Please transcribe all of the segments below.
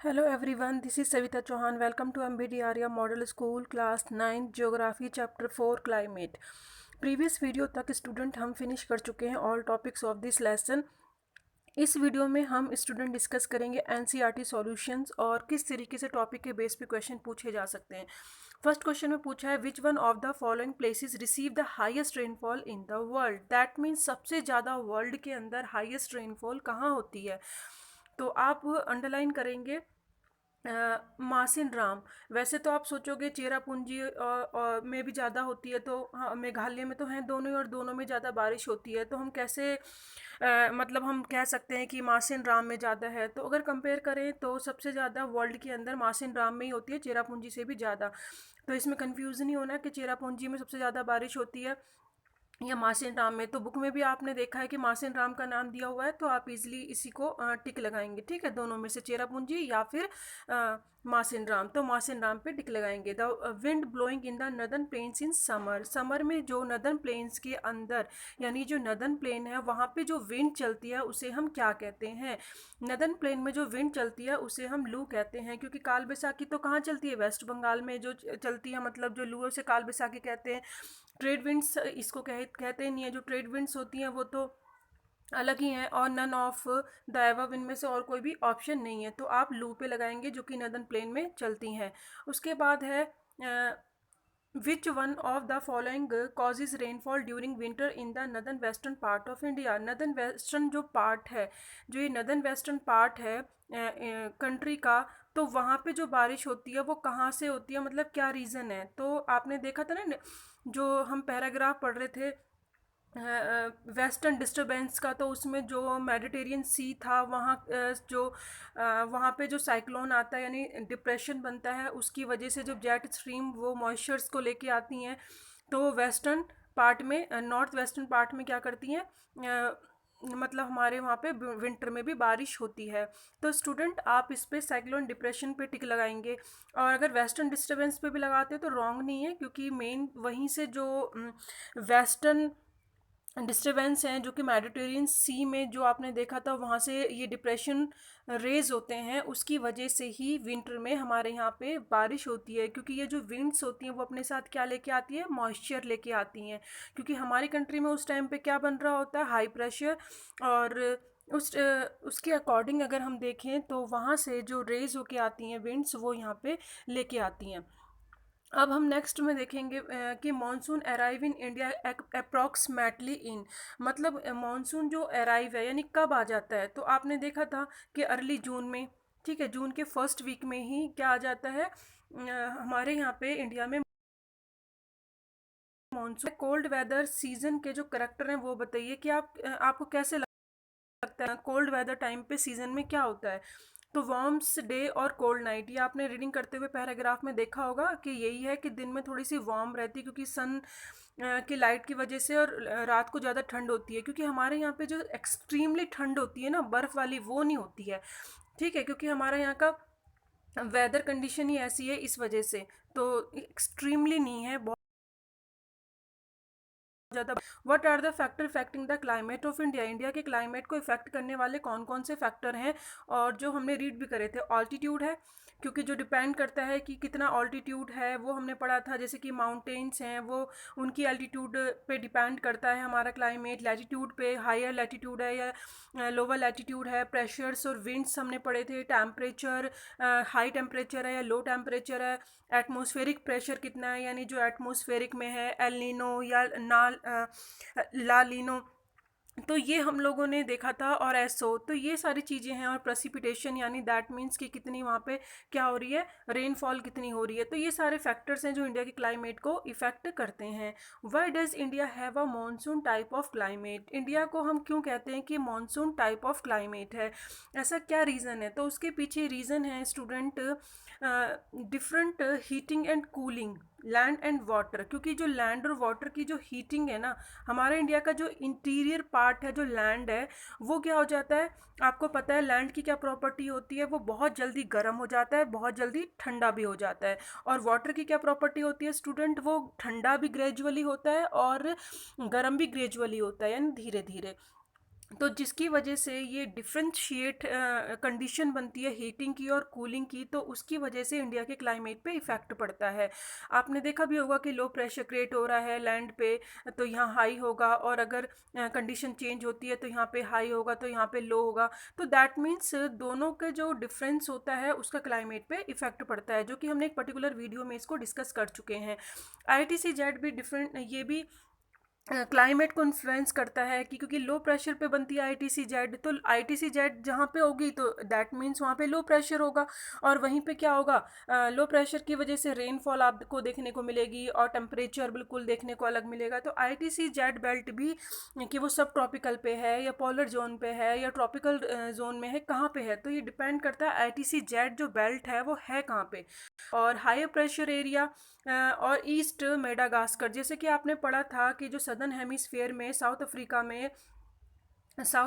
Hello everyone, this is Savita Chauhan. Welcome to MBD Arya Model School Class 9 Geography Chapter 4 Climate. Previous video तक student हम finish कर चुके हैं all topics of this lesson. इस video में हम student discuss करेंगे NCERT solutions और किस तरीके से टॉपिक के बेस पे क्वेश्चन पूछे जा सकते हैं। फर्स्ट क्वेश्चन में पूछा है which one of the following places receive the highest rainfall in the world. That means सबसे ज़्यादा वर्ल्ड के अंदर हाईएस्ट रेनफॉल कहाँ होती है। तो आप अंडरलाइन करेंगे मासिन राम। वैसे तो आप सोचोगे चेरापूंजी और में भी ज़्यादा होती है, तो हाँ मेघालय में तो हैं दोनों ही, और दोनों में ज़्यादा बारिश होती है, तो हम कैसे मतलब हम कह सकते हैं कि मासिन राम में ज़्यादा है। तो अगर कंपेयर करें तो सबसे ज़्यादा वर्ल्ड के अंदर मासिन राम में ही होती है, चेरापूंजी से भी ज़्यादा। तो इसमें कन्फ्यूज़न नहीं होना कि चेरापूंजी में सबसे ज़्यादा बारिश होती है या मासिन राम में। तो बुक में भी आपने देखा है कि मासिन राम का नाम दिया हुआ है, तो आप इजीली इसी को टिक लगाएंगे। ठीक है, दोनों में से चेरापूंजी या फिर मासिन राम, तो मासिन राम पे टिक लगाएंगे। The wind blowing in the northern plains in summer. Summer में जो नदर्न प्लेन्स के अंदर यानी जो नदर्न प्लेन है वहाँ पे जो विंड चलती है उसे हम क्या कहते हैं। नदर्न प्लेन में जो विंड चलती है उसे हम लू कहते हैं, क्योंकि काल बैसाखी तो कहाँ चलती है, वेस्ट बंगाल में जो चलती है, मतलब जो लू है उसे काल बैसाखी कहते हैं। ट्रेड विंड्स इसको कहते नहीं है, जो ट्रेड विंड्स होती हैं वो तो अलग ही हैं, और नन ऑफ द एबव इनमें से और कोई भी ऑप्शन नहीं है, तो आप लू पे लगाएंगे जो कि नदर्न प्लेन में चलती हैं। उसके बाद है which one of the following causes rainfall during winter in the northern western part of India. Northern western जो पार्ट है, जो ये नदर्न वेस्टर्न पार्ट है कंट्री का, तो वहाँ पे जो बारिश होती है वो कहाँ से होती है, मतलब क्या रीज़न है। तो आपने देखा था ना जो हम पैराग्राफ पढ़ रहे थे वेस्टर्न डिस्टरबेंस का, तो उसमें जो मेडिटेरियन सी था वहाँ जो वहाँ पे जो साइक्लोन आता है यानी डिप्रेशन बनता है, उसकी वजह से जो जेट स्ट्रीम वो मॉइस्चर्स को लेके आती हैं, तो वेस्टर्न पार्ट में नॉर्थ वेस्टर्न पार्ट में क्या करती हैं, मतलब हमारे वहाँ पे विंटर में भी बारिश होती है। तो स्टूडेंट आप इस पे साइक्लोन डिप्रेशन पे टिक लगाएंगे, और अगर वेस्टर्न डिस्टरबेंस पे भी लगाते हैं तो रॉन्ग नहीं है, क्योंकि मेन वहीं से जो वेस्टर्न डिस्टरबेंस हैं जो कि मेडिटेरियन सी में जो आपने देखा था वहाँ से ये डिप्रेशन रेज होते हैं, उसकी वजह से ही विंटर में हमारे यहाँ पे बारिश होती है। क्योंकि ये जो विंड्स होती हैं वो अपने साथ क्या लेके आती है, मॉइस्चर लेके आती हैं, क्योंकि हमारी कंट्री में उस टाइम पे क्या बन रहा होता है, हाई प्रेशर, और उसके अकॉर्डिंग अगर हम देखें तो वहाँ से जो रेज होके आती हैं विंड्स वो यहाँ पे लेके आती हैं। अब हम नेक्स्ट में देखेंगे कि monsoon arrive in India approximately in, मतलब मानसून जो अराइव है यानी कब आ जाता है। तो आपने देखा था कि अर्ली जून में, ठीक है, जून के फर्स्ट वीक में ही क्या आ जाता है हमारे यहाँ पे इंडिया में मानसून। कोल्ड वेदर सीजन के जो करेक्टर हैं वो बताइए कि आपको कैसे लगता है कोल्ड वेदर टाइम पे सीजन में क्या होता है। तो वार्म्स डे और कोल्ड नाइट, ये आपने रीडिंग करते हुए पैराग्राफ में देखा होगा कि यही है कि दिन में थोड़ी सी वार्म रहती है क्योंकि सन की लाइट की वजह से, और रात को ज़्यादा ठंड होती है, क्योंकि हमारे यहाँ पे जो एक्सट्रीमली ठंड होती है ना बर्फ़ वाली, वो नहीं होती है। ठीक है, क्योंकि हमारे यहाँ का वेदर कंडीशन ही ऐसी है इस वजह से, तो एक्सट्रीमली नहीं है, बहुत ज़्यादा। What are the factor affecting the climate of India. India के क्लाइमेट को इफेक्ट करने वाले कौन कौन से फैक्टर हैं, और जो हमने रीड भी करे थे। ऑल्टीट्यूड है, क्योंकि जो डिपेंड करता है कि कितना ऑल्टीट्यूड है वो हमने पढ़ा था, जैसे कि माउंटेन्स हैं वो उनकी एल्टीट्यूड पे डिपेंड करता है हमारा क्लाइमेट। लैटीट्यूड पे, हायर लैटीट्यूड है या लोअर लैटीट्यूड है। प्रेशर्स और विंड्स हमने पढ़े थे। टेम्परेचर, हाई टेम्परेचर है या लो टेम्परेचर है। एटमॉस्फेरिक प्रेशर कितना है, यानी जो एटमॉस्फेरिक में है, एल नीनो या ला लीनो, तो ये हम लोगों ने देखा था। और एसओ, तो ये सारी चीज़ें हैं। और प्रेसिपिटेशन यानी दैट मीन्स कि कितनी वहाँ पे क्या हो रही है, रेनफॉल कितनी हो रही है। तो ये सारे फैक्टर्स हैं जो इंडिया के क्लाइमेट को इफेक्ट करते हैं। Why does India have a monsoon type of climate. India को हम क्यों कहते हैं कि मानसून टाइप ऑफ क्लाइमेट है, ऐसा क्या रीज़न है। तो उसके पीछे रीज़न है student different heating and cooling, land and water. क्योंकि जो लैंड और वाटर की जो हीटिंग है ना, हमारे इंडिया का जो इंटीरियर पार्ट है, जो लैंड है, वो क्या हो जाता है, आपको पता है लैंड की क्या प्रॉपर्टी होती है, वो बहुत जल्दी गर्म हो जाता है, बहुत जल्दी ठंडा भी हो जाता है। और वाटर की क्या प्रॉपर्टी होती है स्टूडेंट, वो ठंडा भी ग्रेजुअली होता है और गर्म भी ग्रेजुअली होता है, यानी धीरे धीरे। तो जिसकी वजह से ये डिफरेंशिएट कंडीशन बनती है हीटिंग की और कूलिंग की, तो उसकी वजह से इंडिया के क्लाइमेट पे इफ़ेक्ट पड़ता है। आपने देखा भी होगा कि लो प्रेशर क्रिएट हो रहा है लैंड पे, तो यहाँ हाई होगा, और अगर कंडीशन चेंज होती है तो यहाँ पे हाई होगा तो यहाँ पे लो होगा। तो दैट मीन्स दोनों का जो डिफरेंस होता है उसका क्लाइमेट पे इफ़ेक्ट पड़ता है, जो कि हमने एक पर्टिकुलर वीडियो में इसको डिस्कस कर चुके हैं। ITC जेट भी डिफरेंट, ये भी क्लाइमेट को इन्फ्लुएंस करता है कि क्योंकि लो प्रेशर पे बनती है ITC जेट, तो ITC जेट जहाँ पे होगी तो दैट मीन्स वहाँ पे लो प्रेशर होगा, और वहीं पे क्या होगा, लो प्रेशर की वजह से रेनफॉल आपको देखने को मिलेगी और टेम्परेचर बिल्कुल देखने को अलग मिलेगा। तो ITC जेट बेल्ट भी कि वो सब ट्रॉपिकल पे है या पोलर जोन पे है या ट्रॉपिकल जोन में है, कहाँ पे है, तो ये डिपेंड करता है ITC जेट जो बेल्ट है वो है कहाँ पे। और हायर प्रेशर एरिया और ईस्ट मेडागास्कर, जैसे कि आपने पढ़ा था कि जो सदर्न हेमिस्फीयर में साउथ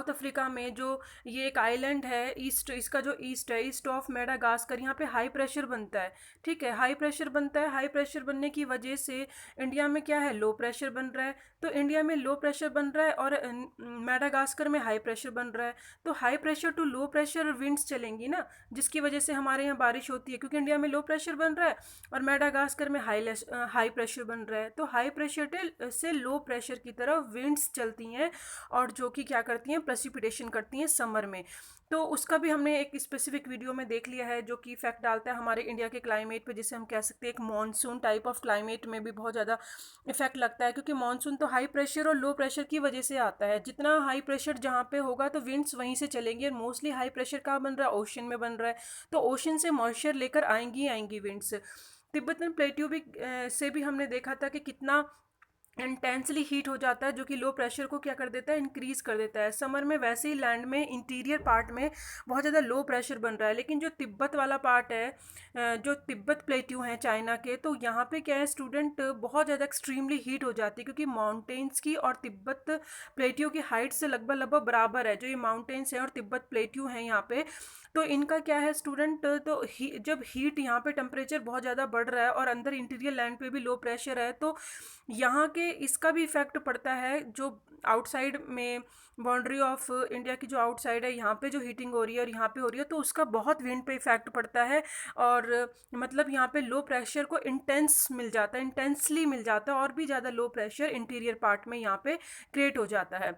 अफ्रीका में जो ये एक आइलैंड है ईस्ट, इसका जो ईस्ट है, ईस्ट ऑफ मेडागास्कर, यहाँ पे हाई प्रेशर बनता है। ठीक है, हाई प्रेशर बनता है, हाई प्रेशर बनने की वजह से इंडिया में क्या है, लो प्रेशर बन रहा है। तो इंडिया में लो प्रेशर बन रहा है और मेडागास्कर में हाई प्रेशर बन रहा है, तो high pressure to low pressure winds चलेंगी ना, जिसकी वजह से हमारे यहाँ बारिश होती है, क्योंकि इंडिया में लो प्रेशर बन रहा है और मेडागास्कर में हाई प्रेशर बन रहा है। तो हाई प्रेशर से लो प्रेशर की तरफ विंड्स चलती हैं, और जो कि क्या करती हैं, प्रेसिपिटेशन करती हैं समर में। तो उसका भी हमने एक स्पेसिफिक वीडियो में देख लिया है, जो कि इफेक्ट डालता है हमारे इंडिया के क्लाइमेट पे, जिसे हम कह सकते हैं एक मॉनसून टाइप ऑफ क्लाइमेट में भी बहुत ज़्यादा इफेक्ट लगता है, क्योंकि मॉनसून तो हाई प्रेशर और लो प्रेशर की वजह से आता है। जितना हाई प्रेशर जहाँ पे होगा तो विंड्स वहीं से चलेंगी, और मोस्टली हाई प्रेशर कहाँ बन रहा है, ओशन में बन रहा है, तो ओशन से मॉइस्चर लेकर आएंगी विंड्स। तिब्बतन प्लेट्यू भी से भी हमने देखा था कि कितना इंटेंसली हीट हो जाता है, जो कि लो प्रेशर को क्या कर देता है, इंक्रीज कर देता है। समर में वैसे ही लैंड में इंटीरियर पार्ट में बहुत ज़्यादा लो प्रेशर बन रहा है, लेकिन जो तिब्बत वाला पार्ट है, जो तिब्बत प्लेट्यू हैं चाइना के, तो यहाँ पे क्या है स्टूडेंट, बहुत ज़्यादा एक्सट्रीमली हीट हो जाती है, क्योंकि माउंटेन्स की और तिब्बत प्लेट्यू की हाइट से लगभग लगभग बराबर है। जो ये माउंटेन्स हैं और तिब्बत प्लेट्यू हैं यहाँ पे, तो इनका क्या है स्टूडेंट, तो जब हीट यहाँ पे टेम्परेचर बहुत ज़्यादा बढ़ रहा है और अंदर इंटीरियर लैंड पे भी लो प्रेशर है, तो यहाँ के इसका भी इफेक्ट पड़ता है। जो आउटसाइड में बाउंड्री ऑफ इंडिया की जो आउटसाइड है, यहाँ पे जो हीटिंग हो रही है और यहाँ पे हो रही है, तो उसका बहुत विंड पे इफेक्ट पड़ता है, और मतलब यहाँ पे लो प्रेशर को इंटेंसली मिल जाता है, और भी ज़्यादा लो प्रेशर इंटीरियर पार्ट में यहाँ पे क्रिएट हो जाता है।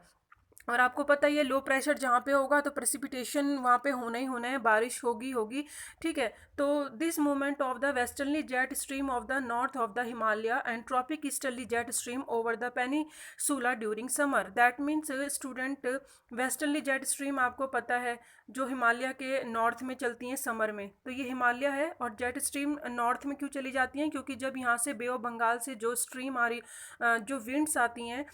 और आपको पता ही है लो प्रेशर जहाँ पे होगा तो प्रेसिपिटेशन वहाँ पे होना ही होना है, बारिश होगी। ठीक है, तो this movement of the westerly jet stream of the north of the Himalaya and tropic easterly jet stream over the peninsula during summer, that means student westerly jet stream आपको पता है जो हिमालय के नॉर्थ में चलती हैं समर में, तो ये हिमालय है, और जेट स्ट्रीम नॉर्थ में क्यों चली जाती हैं, क्योंकि जब यहाँ से बे ऑफ बंगाल से जो स्ट्रीम आ रही, जो विंड्स आती हैं,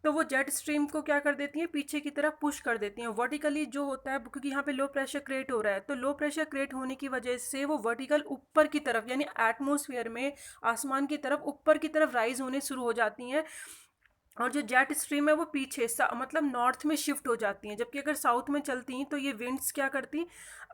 तो वो जेट स्ट्रीम को क्या कर देती हैं, पीछे की तरफ पुश कर देती हैं वर्टिकली जो होता है, क्योंकि यहाँ पे लो प्रेशर क्रिएट हो रहा है, तो लो प्रेशर क्रिएट होने की वजह से वो वर्टिकल ऊपर की तरफ, यानी एटमॉस्फेयर में आसमान की तरफ ऊपर की तरफ राइज होने शुरू हो जाती हैं, और जो जेट स्ट्रीम है वो पीछे मतलब नॉर्थ में शिफ्ट हो जाती हैं। जबकि अगर साउथ में चलती हैं तो ये विंड्स क्या करती,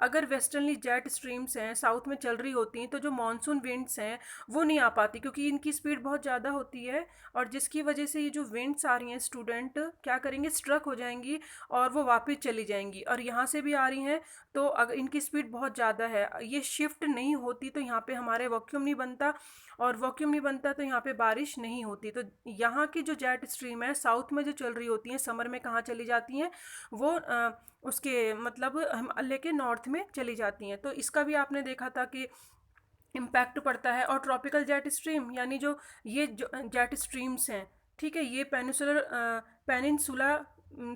अगर वेस्टर्नली जेट स्ट्रीम्स हैं साउथ में चल रही होती हैं, तो जो मानसून विंड्स हैं वो नहीं आ पाती, क्योंकि इनकी स्पीड बहुत ज़्यादा होती है, और जिसकी वजह से ये जो विंड्स आ रही हैं स्टूडेंट क्या करेंगे, स्ट्रक हो जाएंगी और वो वापस चली जाएंगी। और यहाँ से भी आ रही हैं, तो अगर इनकी स्पीड बहुत ज़्यादा है, ये शिफ्ट नहीं होती, तो यहाँ पे हमारे वैक्यूम नहीं बनता, और वैक्यूम नहीं बनता तो यहाँ पे बारिश नहीं होती। तो यहाँ की जो जेट स्ट्रीम है साउथ में जो चल रही होती हैं, समर में कहाँ चली जाती हैं, वो उसके मतलब हिमालय के नॉर्थ में चली जाती हैं। तो इसका भी आपने देखा था कि इम्पैक्ट पड़ता है। और ट्रॉपिकल जेट स्ट्रीम, यानी जो ये जो जेट स्ट्रीम्स हैं, ठीक है, ये पेनिनसुला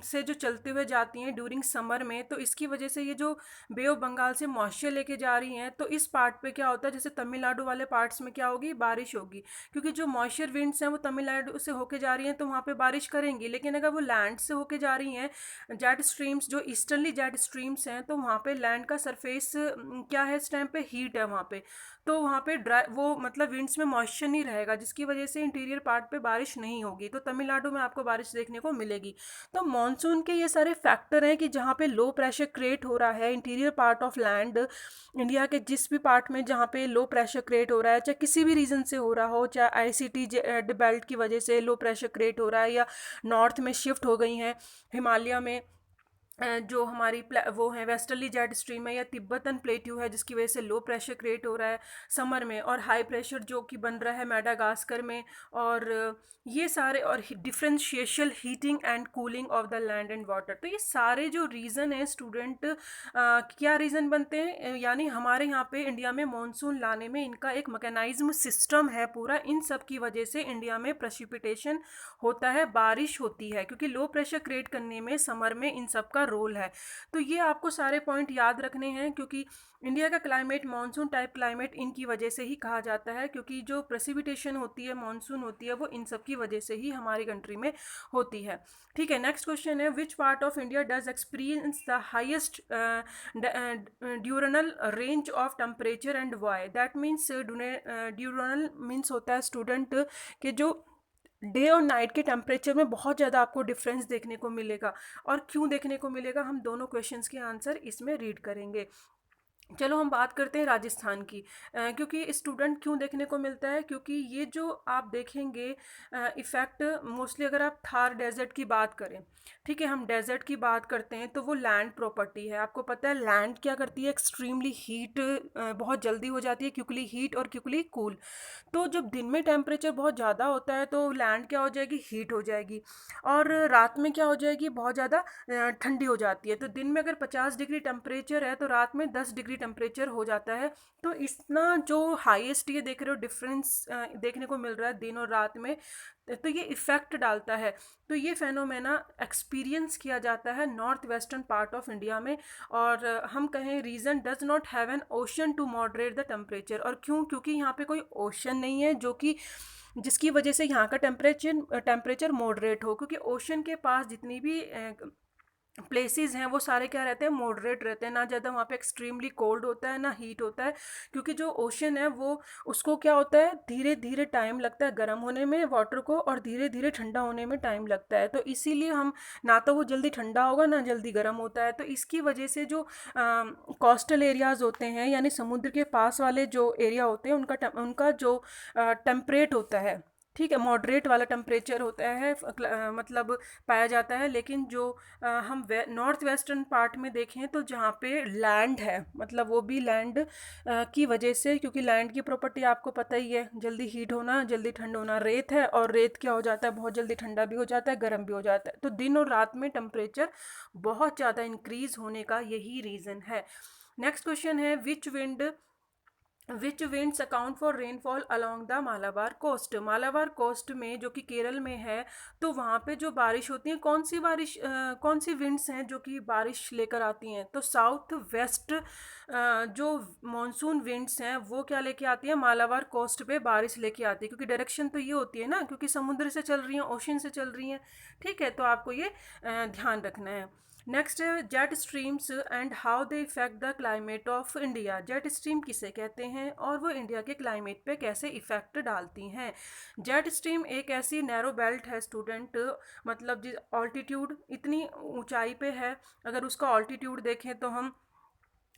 से जो चलते हुए जाती हैं ड्यूरिंग समर में, तो इसकी वजह से ये जो बे ऑफ बंगाल से मॉइस्चर लेके जा रही हैं, तो इस पार्ट पे क्या होता है, जैसे तमिलनाडु वाले पार्ट्स में क्या होगी, बारिश होगी, क्योंकि जो मॉइस्चर विंड्स हैं वो तमिलनाडु से होके जा रही हैं, तो वहाँ पे बारिश करेंगी। लेकिन अगर वो लैंड से होके जा रही हैं जेट स्ट्रीम्स, जो ईस्टर्नली जेट स्ट्रीम्स हैं, तो वहाँ पे लैंड का सरफेस क्या है, इस टाइम पे हीट है वहाँ पे, तो वहाँ पे ड्राई वो मतलब विंड्स में मॉइस्चर नहीं रहेगा, जिसकी वजह से इंटीरियर पार्ट पे बारिश नहीं होगी, तो तमिलनाडु में आपको बारिश देखने को मिलेगी। तो मॉनसून के ये सारे फैक्टर हैं कि जहाँ पे लो प्रेशर क्रिएट हो रहा है interior part of land, India के जिस भी पार्ट में जहाँ पे लो प्रेशर क्रिएट हो रहा है, चाहे किसी भी रीज़न से हो रहा हो, चाहे ICT बेल्ट की वजह से लो प्रेशर क्रिएट हो रहा है, या नॉर्थ में शिफ्ट हो गई हैं हिमालय में, जो हमारी वो है वेस्टर्ली जेट स्ट्रीम है या तिब्बतन प्लेट्यू है, जिसकी वजह से लो प्रेशर क्रिएट हो रहा है समर में, और हाई प्रेशर जो कि बन रहा है मेडागास्कर में, और ये सारे, और differential heating and cooling of the land and water. तो ये सारे जो रीज़न है स्टूडेंट, क्या रीज़न बनते हैं, यानी हमारे यहाँ पे इंडिया में मानसून लाने में इनका एक मैकेनाइज्म सिस्टम है पूरा। इन सब की वजह से इंडिया में प्रेसिपिटेशन होता है, बारिश होती है, क्योंकि लो प्रेशर क्रिएट करने में समर में इन सब का रोल है। तो ये आपको सारे पॉइंट याद रखने हैं, क्योंकि इंडिया का क्लाइमेट मानसून टाइप क्लाइमेट इनकी वजह से ही कहा जाता है, क्योंकि जो प्रेसिपिटेशन होती है, मानसून होती है, वो इन सब की वजह से ही हमारी कंट्री में होती है। ठीक है, नेक्स्ट क्वेश्चन है, which part of India does experience the highest diurnal range of temperature and why. That means diurnal means होता है स्टूडेंट कि जो डे और नाइट के टेम्परेचर में बहुत ज़्यादा आपको डिफरेंस देखने को मिलेगा। और क्यों देखने को मिलेगा, हम दोनों क्वेश्चंस के आंसर इसमें रीड करेंगे। चलो हम बात करते हैं राजस्थान की, क्योंकि स्टूडेंट क्यों देखने को मिलता है, क्योंकि ये जो आप देखेंगे इफ़ेक्ट मोस्टली, अगर आप थार डेजर्ट की बात करें, ठीक है, हम डेजर्ट की बात करते हैं, तो वो लैंड प्रॉपर्टी है। आपको पता है लैंड क्या करती है, एक्सट्रीमली हीट बहुत जल्दी हो जाती है, क्विकली हीट और क्विकली कूल। तो जब दिन में टेम्परेचर बहुत ज़्यादा होता है तो लैंड क्या हो जाएगी, हीट हो जाएगी, और रात में क्या हो जाएगी, बहुत ज़्यादा ठंडी हो जाती है। तो दिन में अगर 50 डिग्री टेम्परेचर है तो रात में 10 डिग्री टेम्परेचर हो जाता है। तो इतना जो हाईएस्ट ये देख रहे हो डिफरेंस देखने को मिल रहा है दिन और रात में, तो ये इफ़ेक्ट डालता है। तो ये फेनोमेना एक्सपीरियंस किया जाता है north western part of India में। और हम कहें reason does not have an ocean to moderate the temperature. और क्यों, क्योंकि यहाँ पे कोई ओशन नहीं है जो कि जिसकी वजह से यहाँ का टेम्परेचर मॉडरेट हो, क्योंकि ओशन के पास जितनी भी प्लेसेस हैं वो सारे क्या रहते हैं, मॉडरेट रहते हैं। ना ज़्यादा वहाँ पे एक्सट्रीमली कोल्ड होता है, ना हीट होता है, क्योंकि जो ओशन है वो, उसको क्या होता है, धीरे धीरे टाइम लगता है गर्म होने में वाटर को, और धीरे धीरे ठंडा होने में टाइम लगता है। तो इसीलिए हम, ना तो वो जल्दी ठंडा होगा ना जल्दी गर्म होता है। तो इसकी वजह से जो कोस्टल एरियाज़ होते हैं, यानी समुद्र के पास वाले जो एरिया होते हैं, उनका जो टेम्परेट होता है, ठीक है, मॉडरेट वाला टेम्परेचर होता है, मतलब पाया जाता है। लेकिन जो हम नॉर्थ वेस्टर्न पार्ट में देखें तो जहाँ पे लैंड है, मतलब वो भी लैंड की वजह से, क्योंकि लैंड की प्रॉपर्टी आपको पता ही है, जल्दी हीट होना जल्दी ठंड होना। रेत है और रेत क्या हो जाता है, बहुत जल्दी ठंडा भी हो जाता है, गर्म भी हो जाता है। तो दिन और रात में टेम्परेचर बहुत ज़्यादा इंक्रीज होने का यही रीज़न है। नेक्स्ट क्वेश्चन है, which winds account for rainfall along the Malabar coast. Malabar coast में जो कि केरल में है, तो वहाँ पे जो बारिश होती है, कौन सी विंड्स हैं जो कि बारिश लेकर आती हैं, तो साउथ वेस्ट जो मॉनसून विंड्स हैं वो क्या लेके आती है, मालाबार कोस्ट पे बारिश लेके आती है, क्योंकि डायरेक्शन तो ये होती है ना, क्योंकि समुद्र से चल रही हैं, ओशन से चल रही हैं। ठीक है, तो आपको ये ध्यान रखना है। नेक्स्ट है, jet streams and how they effect the climate of India. Jet stream किसे कहते हैं और वो इंडिया के क्लाइमेट पे कैसे इफेक्ट डालती हैं। जेट स्ट्रीम एक ऐसी नैरो बेल्ट है स्टूडेंट, मतलब जिस ऑल्टीट्यूड इतनी ऊंचाई पे है, अगर उसका ऑल्टीट्यूड देखें तो हम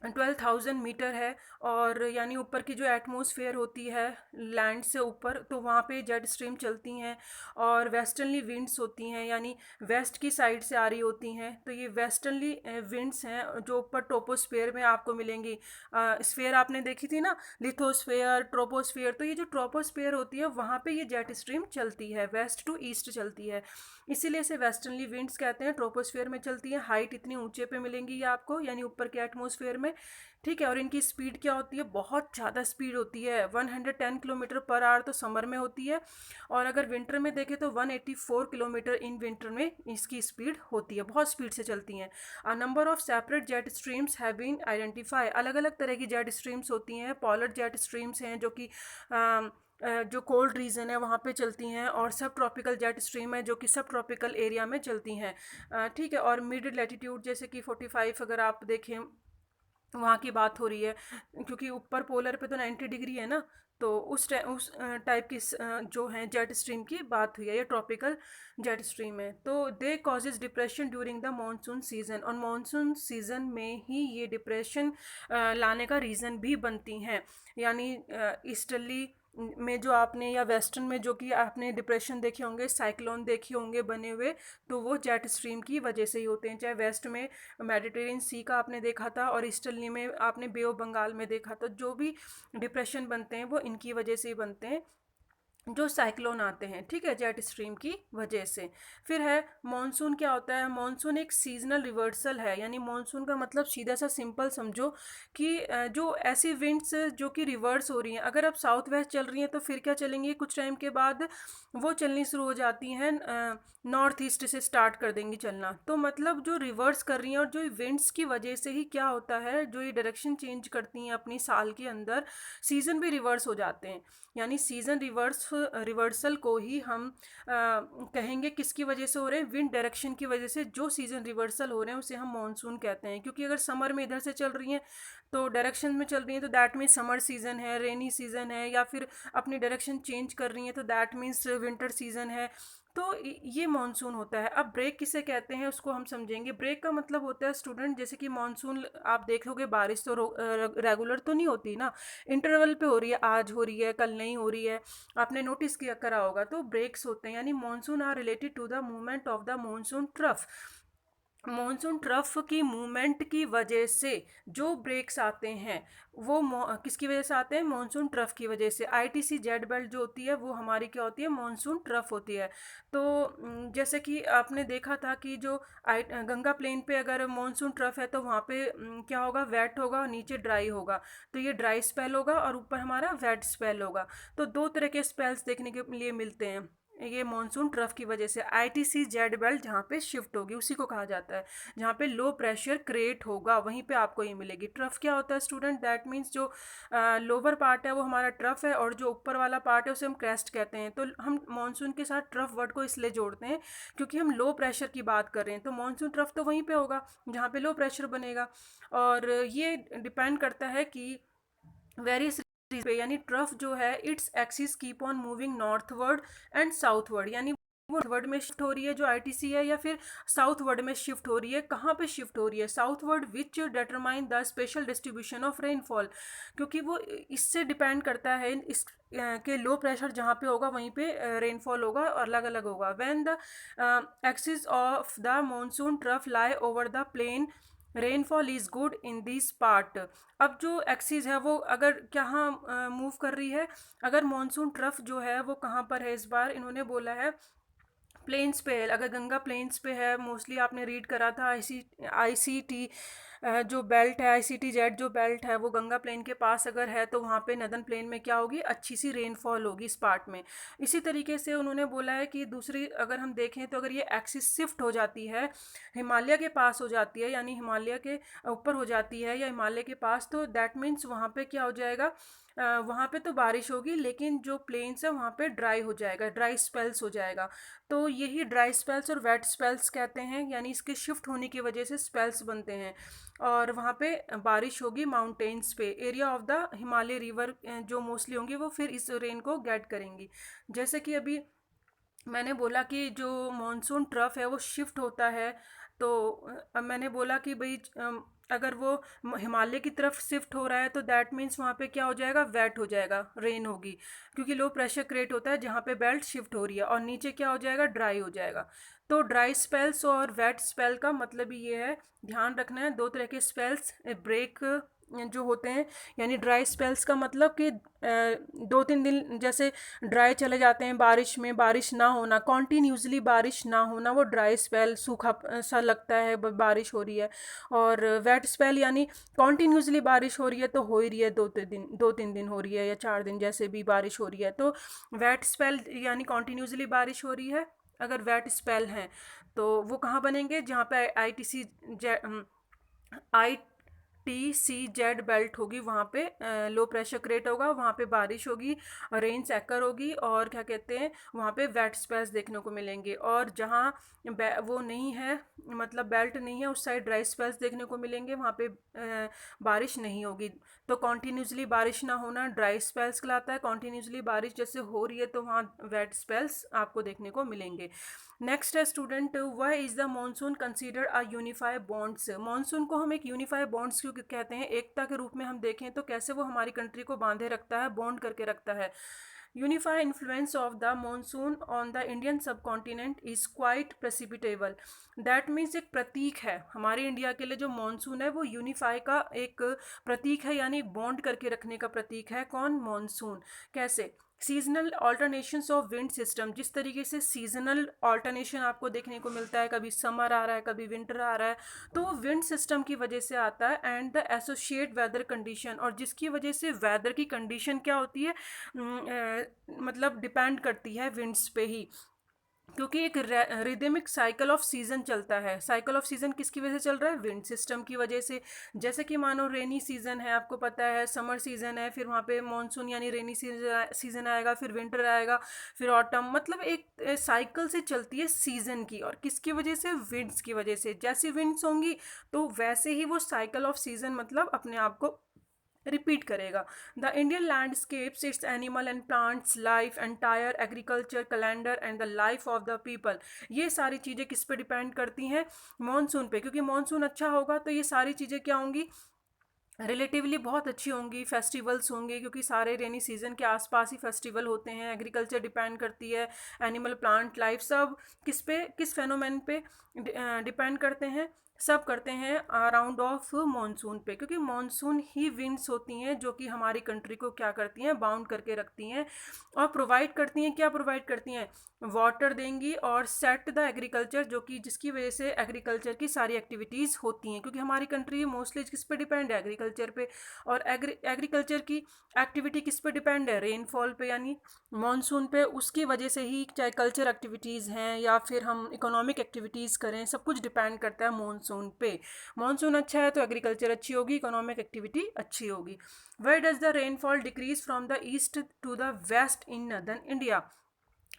12,000 मीटर है, और यानी ऊपर की जो एटमॉस्फेयर होती है लैंड से ऊपर, तो वहाँ पे जेट स्ट्रीम चलती हैं। और वेस्टर्नली विंड्स होती हैं, यानी वेस्ट की साइड से आ रही होती हैं। तो ये वेस्टर्नली विंड्स हैं जो ऊपर ट्रोपोस्फेयर में आपको मिलेंगी। स्फेयर आपने देखी थी ना, लिथोस्फेयर, ट्रोपोस्फेयर, तो ये जो ट्रोपोस्फेयर होती है वहाँ पे ये जेट स्ट्रीम चलती है, वेस्ट टू ईस्ट चलती है, इसीलिए इसे वेस्टर्नली विंड्स कहते हैं। ट्रोपोस्फेयर में चलती है, हाइट इतनी ऊंचे पे मिलेंगी ये आपको, यानी ऊपर के एटमॉस्फेयर में। ठीक है, और इनकी स्पीड क्या होती है, बहुत ज़्यादा स्पीड होती है, 110 किलोमीटर पर आवर तो समर में होती है, और अगर विंटर में देखें तो 184 किलोमीटर इन विंटर में इसकी स्पीड होती है, बहुत स्पीड से चलती हैं। A number of separate jet streams have been identify. अलग अलग तरह की जेट स्ट्रीम्स होती हैं। पोलर जेट स्ट्रीम्स हैं जो कि जो कोल्ड रीजन है वहाँ पे चलती हैं, और सब ट्रॉपिकल जेट स्ट्रीम है जो कि सब ट्रॉपिकल एरिया में चलती हैं। ठीक है, और मिड लैटिट्यूड जैसे कि 45 अगर आप देखें वहाँ की बात हो रही है, क्योंकि ऊपर पोलर पे तो 90 डिग्री है ना, तो उस टाइप की जो है जेट स्ट्रीम की बात हुई है, ये ट्रॉपिकल जेट स्ट्रीम है। तो they causes depression during the monsoon season, और मानसून सीजन में ही ये डिप्रेशन लाने का रीज़न भी बनती हैं, यानी ईस्टर्ली में जो आपने, या वेस्टर्न में जो कि आपने डिप्रेशन देखे होंगे, साइक्लोन देखे होंगे बने हुए, तो वो जेट स्ट्रीम की वजह से ही होते हैं। चाहे वेस्ट में मेडिटेरियन सी का आपने देखा था और ईस्टर्ली में आपने बे ऑफ बंगाल में देखा, तो जो भी डिप्रेशन बनते हैं वो इनकी वजह से ही बनते हैं, जो साइक्लोन आते हैं, ठीक है, जेट स्ट्रीम की वजह से। फिर है मॉनसून। क्या होता है मॉनसून? एक सीजनल रिवर्सल है, यानी मॉनसून का मतलब सीधा सा सिंपल समझो कि जो ऐसी विंड्स जो कि रिवर्स हो रही हैं, अगर अब साउथ वेस्ट चल रही हैं तो फिर क्या चलेंगी, कुछ टाइम के बाद वो चलनी शुरू हो जाती हैं, नॉर्थ ईस्ट से स्टार्ट कर देंगी चलना। तो मतलब जो रिवर्स कर रही हैं, और जो विंड्स की वजह से ही क्या होता है, जो ये डायरेक्शन चेंज करती हैं अपनी साल के अंदर, सीज़न भी रिवर्स हो जाते हैं। यानी सीज़न रिवर्सल को ही हम कहेंगे किसकी वजह से हो रहे हैं, विंड डायरेक्शन की वजह से जो सीज़न रिवर्सल हो रहे हैं उसे हम मॉनसून कहते हैं। क्योंकि अगर समर में इधर से चल रही हैं तो डायरेक्शन में चल रही हैं तो दैट मीन्स समर सीज़न है, रेनी सीज़न है, या फिर अपनी डायरेक्शन चेंज कर रही हैं तो दैट मीन्स विंटर सीज़न है। तो ये मानसून होता है। अब ब्रेक किसे कहते हैं उसको हम समझेंगे। ब्रेक का मतलब होता है स्टूडेंट, जैसे कि मानसून आप देखोगे बारिश तो रेगुलर तो नहीं होती ना, इंटरवल पे हो रही है, आज हो रही है कल नहीं हो रही है, आपने नोटिस किया करा होगा। तो ब्रेक्स होते हैं, यानी monsoon are related to the movement of the monsoon trough. Monsoon trough की मूवमेंट की वजह से जो ब्रेक्स आते हैं वो किसकी वजह से आते हैं, मॉनसून ट्रफ की वजह से। आईटीसी जेड बेल्ट जो होती है वो हमारी क्या होती है, मॉनसून ट्रफ होती है। तो जैसे कि आपने देखा था कि जो गंगा प्लेन पे अगर मॉनसून ट्रफ है तो वहाँ पे क्या होगा, वेट होगा और नीचे ड्राई होगा, तो ये ड्राई स्पेल होगा और ऊपर हमारा वेट स्पेल होगा। तो दो तरह के स्पेल्स देखने के लिए मिलते हैं ये मॉनसून ट्रफ की वजह से। आईटीसी जेड बेल्ट जहाँ पे शिफ्ट होगी उसी को कहा जाता है, जहाँ पे लो प्रेशर क्रिएट होगा वहीं पे आपको ये मिलेगी। ट्रफ क्या होता है स्टूडेंट, दैट मीन्स जो लोअर पार्ट है वो हमारा ट्रफ है और जो ऊपर वाला पार्ट है उसे हम क्रेस्ट कहते हैं। तो हम मॉनसून के साथ ट्रफ वर्ड को इसलिए जोड़ते हैं क्योंकि हम लो प्रेशर की बात कर रहे हैं, तो मॉनसून ट्रफ तो वहीं पे होगा जहाँ पे लो प्रेशर बनेगा। और ये डिपेंड करता है कि वेरियस पे, यानी ट्रफ जो है its axis keep on moving northward and southward, यानी वो नॉर्थवर्ड में शिफ्ट हो रही है जो आईटीसी है, या फिर साउथवर्ड में शिफ्ट हो रही है। कहाँ पे शिफ्ट हो रही है, southward, which determine the special distribution of rainfall, क्योंकि वो इससे डिपेंड करता है इस के लो प्रेशर जहाँ पे होगा वहीं पे रेनफॉल होगा और अलग अलग होगा। When the axis of the monsoon trough lie over the plain rainfall is good in this part. अब जो एक्सिस है वो अगर कहाँ मूव कर रही है, अगर मॉनसून ट्रफ जो है वो कहाँ पर है, इस बार इन्होंने बोला है प्लेन्स पे है। अगर गंगा प्लेन्स पे है, मोस्टली आपने रीड करा था आईसीटी जो बेल्ट है, आईसीटी जेड जो बेल्ट है वो गंगा प्लेन के पास अगर है तो वहाँ पे नदन प्लेन में क्या होगी, अच्छी सी रेनफॉल होगी इस पार्ट में। इसी तरीके से उन्होंने बोला है कि दूसरी अगर हम देखें तो अगर ये एक्सिस शिफ्ट हो जाती है, हिमालय के पास हो जाती है, यानी हिमालय के ऊपर हो जाती है या हिमालय के पास, तो दैट मीन्स वहाँ पे क्या हो जाएगा, वहाँ पे तो बारिश होगी लेकिन जो प्लेन्स है वहाँ पे ड्राई हो जाएगा, ड्राई स्पेल्स हो जाएगा। तो यही ड्राई स्पेल्स और वेट स्पेल्स कहते हैं, यानी इसके शिफ्ट होने की वजह से स्पेल्स बनते हैं। और वहाँ पे बारिश होगी माउंटेन्स पे, area of the Himalaya river जो मोस्टली होंगी वो फिर इस रेन को गेट करेंगी। जैसे कि अभी मैंने बोला कि जो मॉनसून ट्रफ है वो शिफ्ट होता है, तो अब मैंने बोला कि भाई अगर वो हिमालय की तरफ शिफ्ट हो रहा है तो दैट मीन्स वहाँ पे क्या हो जाएगा, वेट हो जाएगा, रेन होगी, क्योंकि लो प्रेशर क्रिएट होता है जहाँ पे बेल्ट शिफ्ट हो रही है, और नीचे क्या हो जाएगा, ड्राई हो जाएगा। तो ड्राई स्पेल्स और वेट स्पेल का मतलब ये है, ध्यान रखना है दो तरह के स्पेल्स ब्रेक जो होते हैं, यानी ड्राई स्पेल्स का मतलब कि 2-3 दिन जैसे ड्राई चले जाते हैं बारिश में, बारिश ना होना, कॉन्टीन्यूसली बारिश ना होना, वो ड्राई स्पेल, सूखा सा लगता है बारिश हो रही है। और वेट स्पेल यानी कॉन्टीन्यूसली बारिश हो रही है तो हो ही रही है, 2-3 दिन हो रही है या 4 दिन जैसे भी बारिश हो रही है, तो वेट स्पेल यानी कॉन्टीन्यूसली बारिश हो रही है। अगर वेट स्पेल हैं तो वो कहाँ बनेंगे, जहाँ पे I T C Z belt होगी वहाँ पे लो प्रेशर क्रिएट होगा, वहाँ पे बारिश होगी, रेंज एक्कर होगी, और क्या कहते हैं वहाँ पे वेट स्पेल्स देखने को मिलेंगे। और जहाँ वो नहीं है, मतलब बेल्ट नहीं है, उस साइड ड्राई स्पेल्स देखने को मिलेंगे, वहाँ पे बारिश नहीं होगी। तो कॉन्टीन्यूसली बारिश ना होना ड्राई स्पेल्स कहलाता है, कॉन्टीन्यूसली बारिश जैसे हो रही है तो वहाँ वेट स्पेल्स आपको देखने को मिलेंगे। नेक्स्ट है student, why is the monsoon considered a unify bonds. Monsoon को हम एक यूनिफाई बॉन्ड्स क्यों कहते हैं, एकता के रूप में हम देखें तो कैसे वो हमारी कंट्री को बांधे रखता है, बॉन्ड करके रखता है। Unify influence of the monsoon on the Indian subcontinent is quite perceptible. That means एक प्रतीक है हमारे इंडिया के लिए, जो मानसून है वो यूनिफाई का एक प्रतीक है, यानी बॉन्ड करके रखने का प्रतीक है। कौन? मानसून। कैसे? सीजनल ऑल्टरनेशंस ऑफ विंड सिस्टम, जिस तरीके से सीजनल ऑल्टरनेशन आपको देखने को मिलता है, कभी समर आ रहा है, कभी विंटर आ रहा है, तो वो विंड सिस्टम की वजह से आता है। And the associate weather condition, और जिसकी वजह से वेदर की कंडीशन क्या होती है, मतलब डिपेंड करती है विंड्स पे ही, क्योंकि एक रिदमिक साइकिल ऑफ सीजन चलता है। साइकिल ऑफ सीजन किसकी वजह से चल रहा है? विंड सिस्टम की वजह से। जैसे कि मानो रेनी सीजन है, आपको पता है, समर सीजन है, फिर वहाँ पे मानसून यानी रेनी सीजन आएगा, फिर विंटर आएगा, फिर ऑटम, मतलब एक साइकिल से चलती है सीजन की। और किसकी वजह से? विंड्स की वजह से। जैसी विंड्स होंगी तो वैसे ही वो साइकिल ऑफ सीजन मतलब अपने आप को रिपीट करेगा। The Indian landscapes, it's animal and plants life, entire agriculture calendar and the life of the people, ये सारी चीज़ें किस पे डिपेंड करती हैं? मानसून पे। क्योंकि मानसून अच्छा होगा तो ये सारी चीज़ें क्या होंगी? रिलेटिवली बहुत अच्छी होंगी। फेस्टिवल्स होंगे क्योंकि सारे रेनी सीजन के आसपास ही फेस्टिवल होते हैं। एग्रीकल्चर डिपेंड करती है, एनिमल प्लांट लाइफ, सब किस पे, किस फेनोमेन पे डिपेंड करते हैं? सब करते हैं अराउंड ऑफ मॉनसून पे, क्योंकि मॉनसून ही विंड्स होती हैं जो कि हमारी कंट्री को क्या करती हैं? बाउंड करके रखती हैं और प्रोवाइड करती हैं। क्या प्रोवाइड करती हैं? वाटर देंगी और सेट द एग्रीकल्चर, जो कि जिसकी वजह से एग्रीकल्चर की सारी एक्टिविटीज़ होती हैं, क्योंकि हमारी कंट्री मोस्टली किस पे डिपेंड है? एग्रीकल्चर पे। और एग्रीकल्चर की एक्टिविटी किस पे डिपेंड है? रेनफॉल पे, यानी मानसून पे। उसकी वजह से ही चाहे कल्चर एक्टिविटीज़ हैं या फिर हम इकोनॉमिक एक्टिविटीज़ करें, सब कुछ डिपेंड करता है मानसून पे। मानसून अच्छा है तो एग्रीकल्चर अच्छी होगी, इकोनॉमिक एक्टिविटी अच्छी होगी। Where does the rainfall decrease from the east to the west in northern India?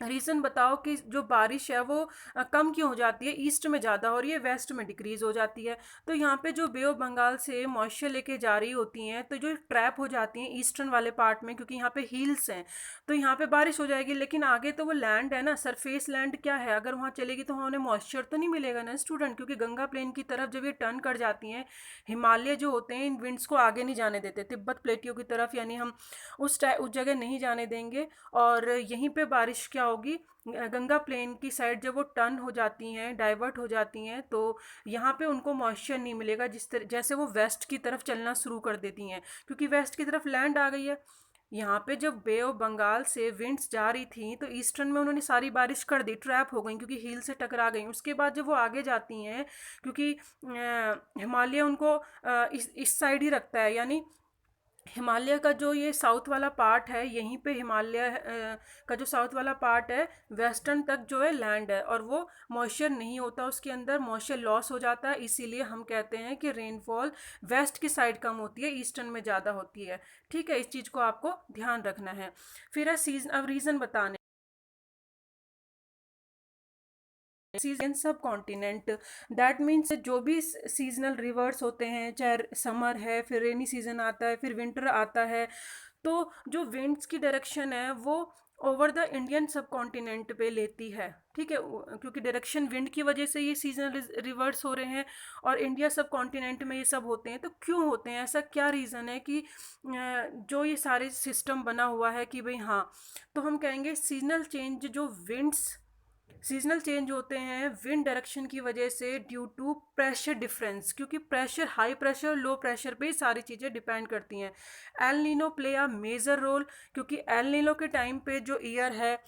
Reason बताओ कि जो बारिश है वो कम क्यों हो जाती है, ईस्ट में ज़्यादा हो रही है, वेस्ट में डिक्रीज़ हो जाती है? तो यहाँ पे जो बे ऑफ बंगाल से मॉइस्चर लेके जा रही होती हैं तो जो ट्रैप हो जाती हैं ईस्टर्न वाले पार्ट में, क्योंकि यहाँ पे हिल्स हैं, तो यहाँ पे बारिश हो जाएगी। लेकिन आगे तो वो लैंड है ना, सरफेस लैंड क्या है, अगर वहाँ चलेगी तो वहाँ उन्हें मॉइस्चर तो नहीं मिलेगा ना स्टूडेंट, क्योंकि गंगा प्लेन की तरफ जब ये टर्न कर जाती हैं, हिमालय जो होते हैं इन विंड्स को आगे नहीं जाने देते, तिब्बत प्लेटियों की तरफ, यानी हम उस जगह नहीं जाने देंगे। और यहीं पे बारिश क्या होगी? गंगा प्लेन की साइड जब वो टर्न हो जाती हैं, डाइवर्ट हो जाती हैं, तो यहाँ पे उनको मॉइस्चर नहीं मिलेगा जिस तरह जैसे वो वेस्ट की तरफ चलना शुरू कर देती हैं, क्योंकि वेस्ट की तरफ लैंड आ गई है। यहाँ पे जब बे ऑफ बंगाल से विंड्स जा रही थी तो ईस्टर्न में उन्होंने सारी बारिश कर दी, ट्रैप हो गई क्योंकि हिल से टकरा गई। उसके बाद जब वो आगे जाती हैं, क्योंकि हिमालय उनको इस साइड ही रखता है, यानी हिमालय का जो ये साउथ वाला पार्ट है, यहीं पे हिमालय का जो साउथ वाला पार्ट है, वेस्टर्न तक जो है लैंड है, और वो मॉइस्चर नहीं होता उसके अंदर, मॉइस्चर लॉस हो जाता है। इसीलिए हम कहते हैं कि रेनफॉल वेस्ट की साइड कम होती है, ईस्टर्न में ज़्यादा होती है। ठीक है, इस चीज़ को आपको ध्यान रखना है। फिर है सीजन, अब रीज़न बताने सीजन सब कॉन्टिनेंट, दैट मीन्स जो भी सीजनल रिवर्स होते हैं, चाहे समर है, फिर रेनी सीजन आता है, फिर विंटर आता है, तो जो विंड्स की डायरेक्शन है वो ओवर द इंडियन सब कॉन्टिनेंट पे लेती है। ठीक है, क्योंकि डायरेक्शन विंड की वजह से ये सीजनल रिवर्स हो रहे हैं और इंडिया सब कॉन्टिनेंट में ये सब होते हैं। तो क्यों होते हैं, ऐसा क्या रीज़न है कि जो ये सारे सिस्टम बना हुआ है कि भाई हाँ, तो हम कहेंगे सीजनल चेंज, जो विंड्स सीजनल चेंज होते हैं विंड डायरेक्शन की वजह से ड्यू टू प्रेशर डिफरेंस, क्योंकि pressure, high pressure, low pressure पे सारी चीज़ें डिपेंड करती हैं। El Nino play a major role, क्योंकि एल नीनो के टाइम पे जो ईयर है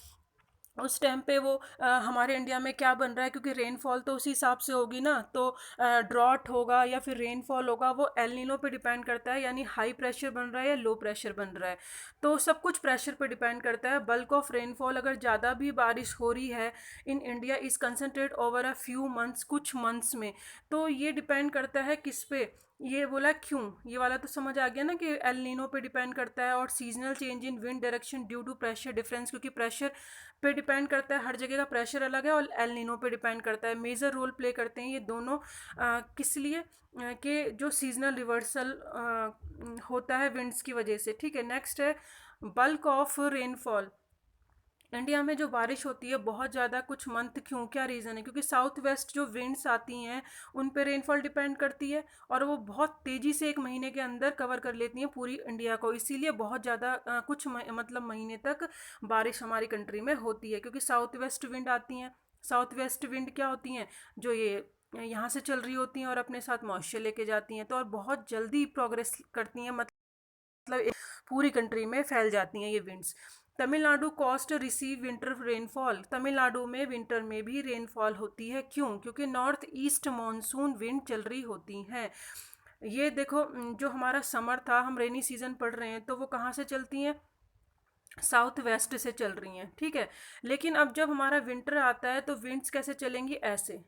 उस टाइम पे वो हमारे इंडिया में क्या बन रहा है, क्योंकि रेनफॉल तो उसी हिसाब से होगी ना, तो ड्रॉट होगा या फिर रेनफॉल होगा, वो एल नीनो पे डिपेंड करता है, यानी हाई प्रेशर बन रहा है या लो प्रेशर बन रहा है। तो सब कुछ प्रेशर पे डिपेंड करता है। बल्क ऑफ रेनफॉल, अगर ज़्यादा भी बारिश हो रही है in India, is concentrate over a few months, कुछ मंथ्स में, तो ये डिपेंड करता है किस पे, ये बोला क्यों, ये वाला तो समझ आ गया ना कि एल नीनो पे डिपेंड करता है। और seasonal change in wind direction due to pressure difference, क्योंकि प्रेशर पे डिपेंड करता है, हर जगह का प्रेशर अलग है, और एल नीनो पे डिपेंड करता है। मेजर रोल प्ले करते हैं ये दोनों, किस लिए, कि जो सीजनल रिवर्सल होता है विंड्स की वजह से। ठीक है, नेक्स्ट है बल्क ऑफ रेनफॉल। इंडिया में जो बारिश होती है बहुत ज़्यादा कुछ मंथ, क्यों, क्या रीज़न है? क्योंकि साउथ वेस्ट जो विंड्स आती हैं उन पे रेनफॉल डिपेंड करती है और वो बहुत तेज़ी से एक महीने के अंदर कवर कर लेती हैं पूरी इंडिया को, इसीलिए बहुत ज़्यादा मतलब महीने तक बारिश हमारी कंट्री में होती है, क्योंकि साउथ वेस्ट विंड आती हैं। साउथ वेस्ट विंड क्या होती हैं? जो ये यहाँ से चल रही होती हैं और अपने साथ मॉइस्चर लेके जाती हैं, तो और बहुत जल्दी प्रोग्रेस करती हैं, मतलब पूरी कंट्री में फैल जाती हैं ये winds. Tamil Nadu coast receive winter rainfall. Tamil Nadu में विंटर में भी रेनफॉल होती है, क्यों? क्योंकि नॉर्थ ईस्ट मॉनसून विंड चल रही होती हैं। ये देखो, जो हमारा समर था, हम रेनी सीजन पढ़ रहे हैं, तो वो कहाँ से चलती हैं? साउथ वेस्ट से चल रही हैं, ठीक है। लेकिन अब जब हमारा विंटर आता है तो विंड्स कैसे चलेंगी? ऐसे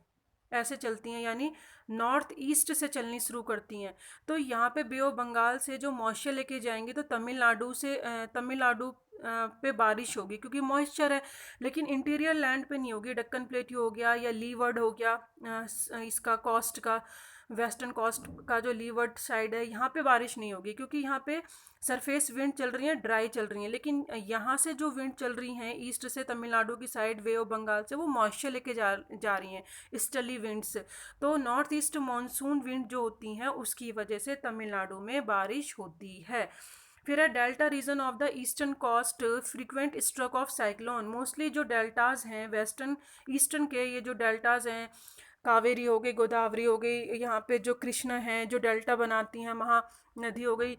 ऐसे चलती हैं, यानी नॉर्थ ईस्ट से चलनी शुरू करती हैं। तो यहाँ पे बे ऑफ बंगाल से जो मॉइस्चर लेके जाएंगे तो तमिलनाडु पे बारिश होगी, क्योंकि मॉइस्चर है। लेकिन इंटीरियर लैंड पे नहीं होगी। डक्कन प्लेट्यू हो गया या लीवर्ड हो गया, इसका कोस्ट का, वेस्टर्न कोस्ट का जो लीवर्ड साइड है, यहाँ पे बारिश नहीं होगी, क्योंकि यहाँ पे सरफेस विंड चल रही है, ड्राई चल रही हैं। लेकिन यहाँ से जो विंड चल रही हैं ईस्ट से, तमिलनाडु की साइड, वे ऑफ बंगाल से, वो मॉइस्चर लेके जा रही हैं, ईस्टर्ली विंड्स। तो नॉर्थ ईस्ट मानसून विंड जो होती हैं उसकी वजह से तमिलनाडु में बारिश होती है। फिर है delta region of the eastern coast frequent stroke of cyclone. Mostly जो डेल्टाज हैं वेस्टर्न ईस्टर्न के, ये जो डेल्टाज हैं, कावेरी हो गई, गोदावरी हो गई, यहाँ पे जो कृष्णा हैं जो डेल्टा बनाती हैं, महानदी हो गई,